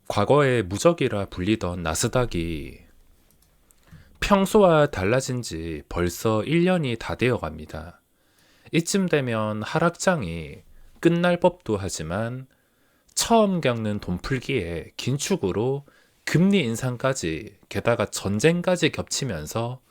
과거에 무적이라 불리던 나스닥이 평소와 달라진 지 벌써 1년이 다 되어 갑니다. 이쯤 되면 하락장이 끝날 법도 하지만 처음 겪는 돈풀기에 긴축으로 금리 인상까지 게다가 전쟁까지 겹치면서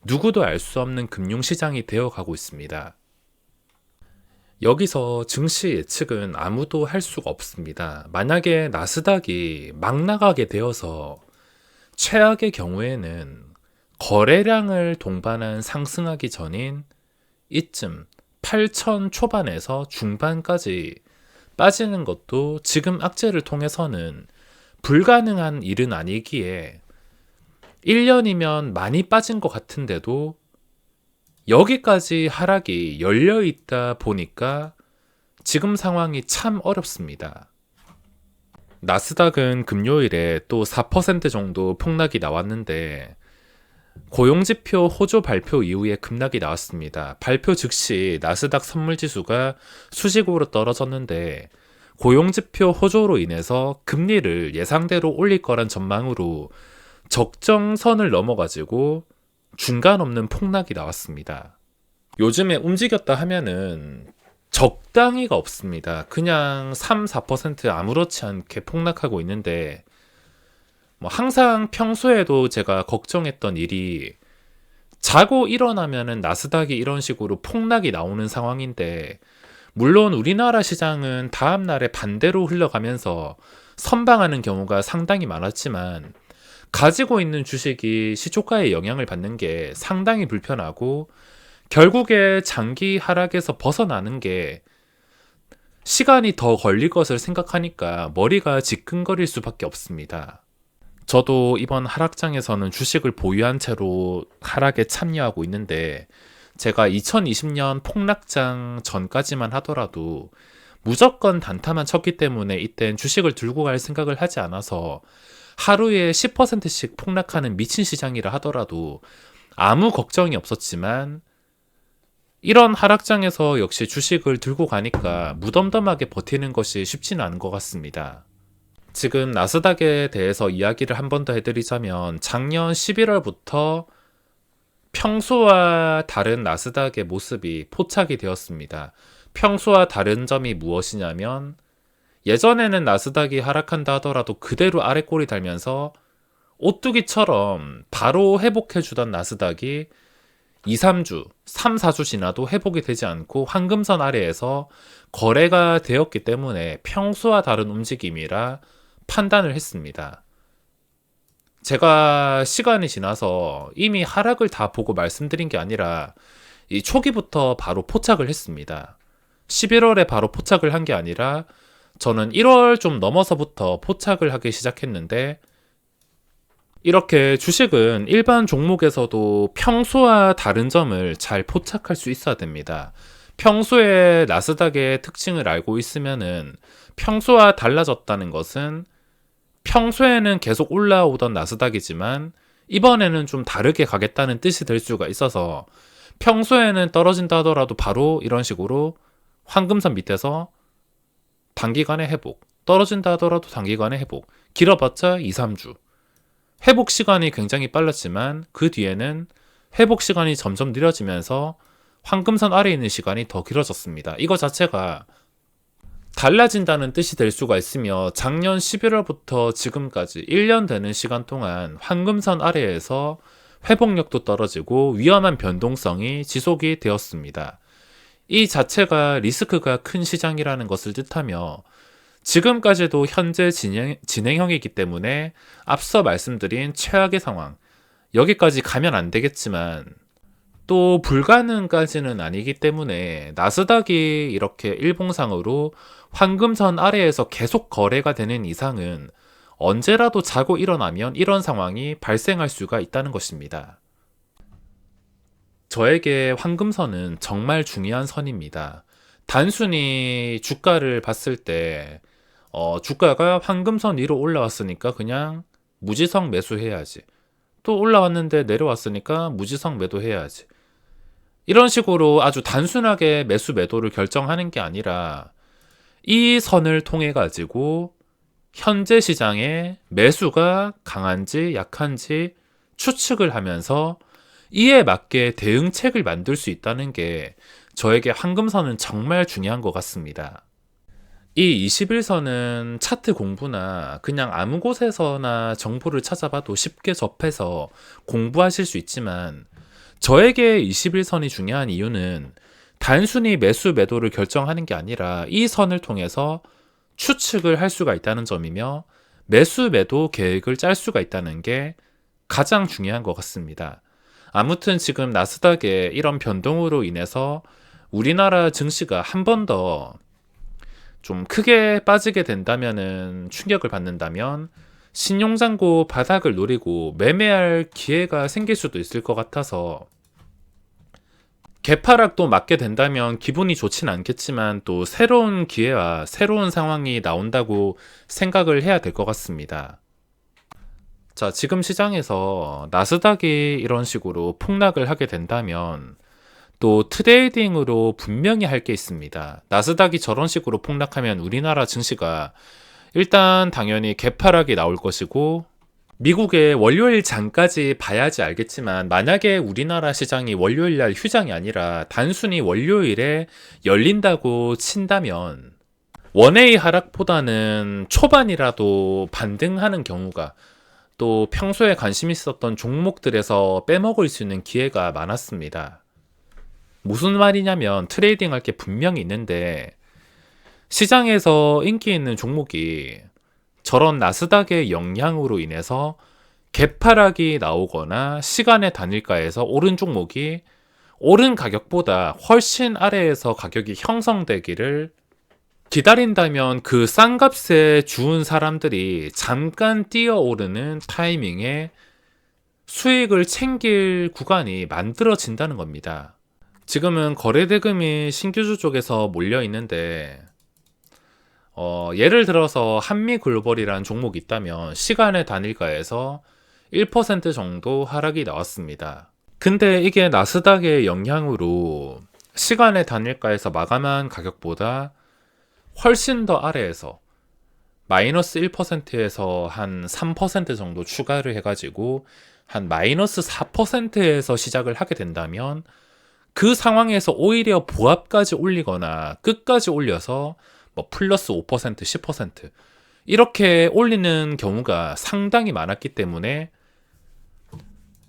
누구도 알 수 없는 금융시장이 되어가고 있습니다. 여기서 증시 예측은 아무도 할 수가 없습니다. 만약에 나스닥이 막 나가게 되어서 최악의 경우에는 거래량을 동반한 상승하기 전인 이쯤 8천 초반에서 중반까지 빠지는 것도 지금 악재를 통해서는 불가능한 일은 아니기에 1년이면 많이 빠진 것 같은데도 여기까지 하락이 열려 있다 보니까 지금 상황이 참 어렵습니다. 나스닥은 금요일에 또 4% 정도 폭락이 나왔는데 고용지표 호조 발표 이후에 급락이 나왔습니다. 발표 즉시 나스닥 선물지수가 수직으로 떨어졌는데 고용지표 호조로 인해서 금리를 예상대로 올릴 거란 전망으로 적정선을 넘어가지고 중간 없는 폭락이 나왔습니다. 요즘에 움직였다 하면은 적당히가 없습니다. 그냥 3, 4% 아무렇지 않게 폭락하고 있는데 항상 평소에도 제가 걱정했던 일이 자고 일어나면은 나스닥이 이런 식으로 폭락이 나오는 상황인데 물론 우리나라 시장은 다음 날에 반대로 흘러가면서 선방하는 경우가 상당히 많았지만 가지고 있는 주식이 시초가에 영향을 받는 게 상당히 불편하고 결국에 장기 하락에서 벗어나는 게 시간이 더 걸릴 것을 생각하니까 머리가 지끈거릴 수밖에 없습니다. 저도 이번 하락장에서는 주식을 보유한 채로 하락에 참여하고 있는데 제가 2020년 폭락장 전까지만 하더라도 무조건 단타만 쳤기 때문에 이땐 주식을 들고 갈 생각을 하지 않아서 하루에 10%씩 폭락하는 미친 시장이라 하더라도 아무 걱정이 없었지만 이런 하락장에서 역시 주식을 들고 가니까 무덤덤하게 버티는 것이 쉽지는 않은 것 같습니다. 지금 나스닥에 대해서 이야기를 한 번 더 해드리자면 작년 11월부터 평소와 다른 나스닥의 모습이 포착이 되었습니다. 평소와 다른 점이 무엇이냐면 예전에는 나스닥이 하락한다 하더라도 그대로 아래 꼬리 달면서 오뚜기처럼 바로 회복해주던 나스닥이 2, 3주, 3, 4주 지나도 회복이 되지 않고 황금선 아래에서 거래가 되었기 때문에 평소와 다른 움직임이라 판단을 했습니다. 제가 시간이 지나서 이미 하락을 다 보고 말씀드린 게 아니라 이 초기부터 바로 포착을 했습니다. 11월에 바로 포착을 한 게 아니라 저는 1월 좀 넘어서부터 포착을 하기 시작했는데 이렇게 주식은 일반 종목에서도 평소와 다른 점을 잘 포착할 수 있어야 됩니다. 평소에 나스닥의 특징을 알고 있으면은 평소와 달라졌다는 것은 평소에는 계속 올라오던 나스닥이지만 이번에는 좀 다르게 가겠다는 뜻이 될 수가 있어서 평소에는 떨어진다 하더라도 바로 이런 식으로 황금선 밑에서 단기간에 회복, 떨어진다 하더라도 단기간에 회복, 길어봤자 2, 3주. 회복 시간이 굉장히 빨랐지만 그 뒤에는 회복 시간이 점점 느려지면서 황금선 아래에 있는 시간이 더 길어졌습니다. 이거 자체가 달라진다는 뜻이 될 수가 있으며 작년 11월부터 지금까지 1년 되는 시간 동안 황금선 아래에서 회복력도 떨어지고 위험한 변동성이 지속이 되었습니다. 이 자체가 리스크가 큰 시장이라는 것을 뜻하며 지금까지도 현재 진행형이기 때문에 앞서 말씀드린 최악의 상황, 여기까지 가면 안 되겠지만 또 불가능까지는 아니기 때문에 나스닥이 이렇게 일봉상으로 황금선 아래에서 계속 거래가 되는 이상은 언제라도 자고 일어나면 이런 상황이 발생할 수가 있다는 것입니다. 저에게 황금선은 정말 중요한 선입니다. 단순히 주가를 봤을 때 주가가 황금선 위로 올라왔으니까 그냥 무지성 매수해야지. 또 올라왔는데 내려왔으니까 무지성 매도해야지. 이런 식으로 아주 단순하게 매수 매도를 결정하는 게 아니라 이 선을 통해 가지고 현재 시장의 매수가 강한지 약한지 추측을 하면서 이에 맞게 대응책을 만들 수 있다는 게 저에게 황금선은 정말 중요한 것 같습니다. 이 21선은 차트 공부나 그냥 아무 곳에서나 정보를 찾아봐도 쉽게 접해서 공부하실 수 있지만 저에게 21선이 중요한 이유는 단순히 매수 매도를 결정하는 게 아니라 이 선을 통해서 추측을 할 수가 있다는 점이며 매수 매도 계획을 짤 수가 있다는 게 가장 중요한 것 같습니다. 아무튼 지금 나스닥의 이런 변동으로 인해서 우리나라 증시가 한 번 더 좀 크게 빠지게 된다면은 충격을 받는다면 신용잔고 바닥을 노리고 매매할 기회가 생길 수도 있을 것 같아서 개파락도 맞게 된다면 기분이 좋진 않겠지만 또 새로운 기회와 새로운 상황이 나온다고 생각을 해야 될 것 같습니다. 자, 지금 시장에서 나스닥이 이런 식으로 폭락을 하게 된다면 또 트레이딩으로 분명히 할 게 있습니다. 나스닥이 저런 식으로 폭락하면 우리나라 증시가 일단 당연히 개파락이 나올 것이고 미국의 월요일 장까지 봐야지 알겠지만 만약에 우리나라 시장이 월요일 날 휴장이 아니라 단순히 월요일에 열린다고 친다면 원웨이 하락보다는 초반이라도 반등하는 경우가 또 평소에 관심 있었던 종목들에서 빼먹을 수 있는 기회가 많았습니다. 무슨 말이냐면 트레이딩 할 게 분명히 있는데 시장에서 인기 있는 종목이 저런 나스닥의 영향으로 인해서 개파락이 나오거나 시간의 단일가에서 오른 종목이 오른 가격보다 훨씬 아래에서 가격이 형성되기를 기다린다면 그 싼 값에 주운 사람들이 잠깐 뛰어오르는 타이밍에 수익을 챙길 구간이 만들어진다는 겁니다. 지금은 거래대금이 신규주 쪽에서 몰려 있는데 예를 들어서 한미글로벌이라는 종목이 있다면 시간의 단일가에서 1% 정도 하락이 나왔습니다. 근데 이게 나스닥의 영향으로 시간의 단일가에서 마감한 가격보다 훨씬 더 아래에서 마이너스 1%에서 한 3% 정도 추가를 해가지고 한 마이너스 4%에서 시작을 하게 된다면 그 상황에서 오히려 보합까지 올리거나 끝까지 올려서 뭐 플러스 5%, 10% 이렇게 올리는 경우가 상당히 많았기 때문에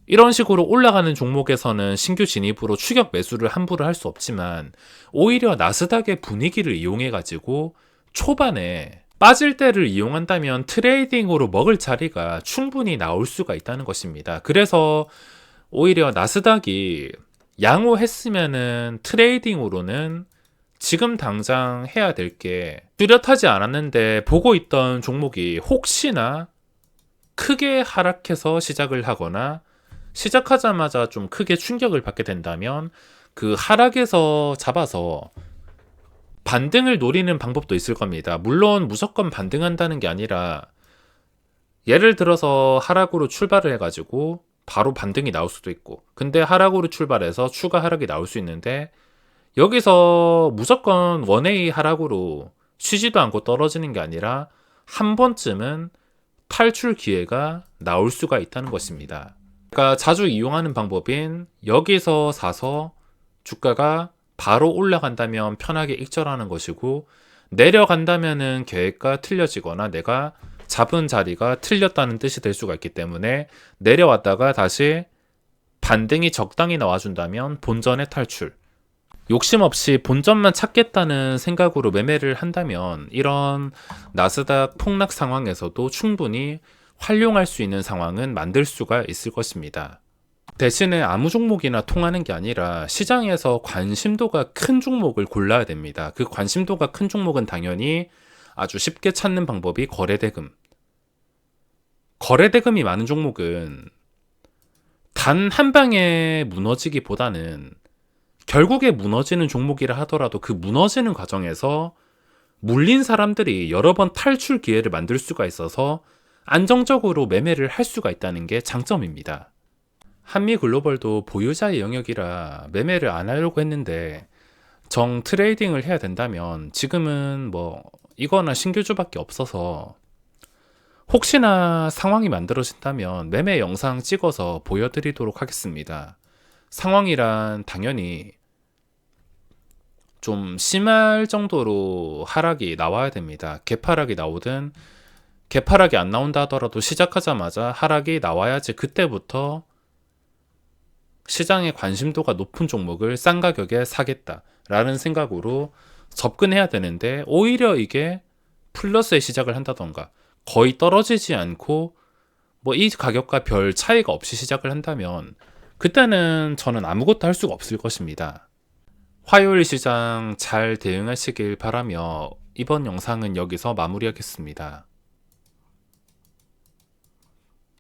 이런 식으로 올라가는 종목에서는 신규 진입으로 추격 매수를 함부로 할 수 없지만 오히려 나스닥의 분위기를 이용해 가지고 초반에 빠질 때를 이용한다면 트레이딩으로 먹을 자리가 충분히 나올 수가 있다는 것입니다. 그래서 오히려 나스닥이 양호했으면은 트레이딩으로는 지금 당장 해야 될 게 뚜렷하지 않았는데 보고 있던 종목이 혹시나 크게 하락해서 시작을 하거나 시작하자마자 좀 크게 충격을 받게 된다면 그 하락에서 잡아서 반등을 노리는 방법도 있을 겁니다. 물론 무조건 반등한다는 게 아니라 예를 들어서 하락으로 출발을 해가지고 바로 반등이 나올 수도 있고 근데 하락으로 출발해서 추가 하락이 나올 수 있는데 여기서 무조건 원웨이 하락으로 쉬지도 않고 떨어지는 게 아니라 한 번쯤은 탈출 기회가 나올 수가 있다는 것입니다. 제가 자주 이용하는 방법인 여기서 사서 주가가 바로 올라간다면 편하게 익절하는 것이고 내려간다면은 계획과 틀려지거나 내가 잡은 자리가 틀렸다는 뜻이 될 수가 있기 때문에 내려왔다가 다시 반등이 적당히 나와준다면 본전의 탈출, 욕심 없이 본전만 찾겠다는 생각으로 매매를 한다면 이런 나스닥 폭락 상황에서도 충분히 활용할 수 있는 상황은 만들 수가 있을 것입니다. 대신에 아무 종목이나 통하는 게 아니라 시장에서 관심도가 큰 종목을 골라야 됩니다. 그 관심도가 큰 종목은 당연히 아주 쉽게 찾는 방법이 거래대금. 거래대금이 많은 종목은 단 한 방에 무너지기보다는 결국에 무너지는 종목이라 하더라도 그 무너지는 과정에서 물린 사람들이 여러 번 탈출 기회를 만들 수가 있어서 안정적으로 매매를 할 수가 있다는 게 장점입니다. 한미글로벌도 보유자의 영역이라 매매를 안 하려고 했는데 정 트레이딩을 해야 된다면 지금은 뭐 이거나 신규주밖에 없어서 혹시나 상황이 만들어진다면 매매 영상 찍어서 보여드리도록 하겠습니다. 상황이란 당연히 좀 심할 정도로 하락이 나와야 됩니다. 개파락이 나오든 개파락이 안 나온다 하더라도 시작하자마자 하락이 나와야지 그때부터 시장의 관심도가 높은 종목을 싼 가격에 사겠다라는 생각으로 접근해야 되는데, 오히려 이게 플러스에 시작을 한다던가 거의 떨어지지 않고 뭐 이 가격과 별 차이가 없이 시작을 한다면 그때는 저는 아무것도 할 수가 없을 것입니다. 화요일 시장 잘 대응하시길 바라며 이번 영상은 여기서 마무리하겠습니다.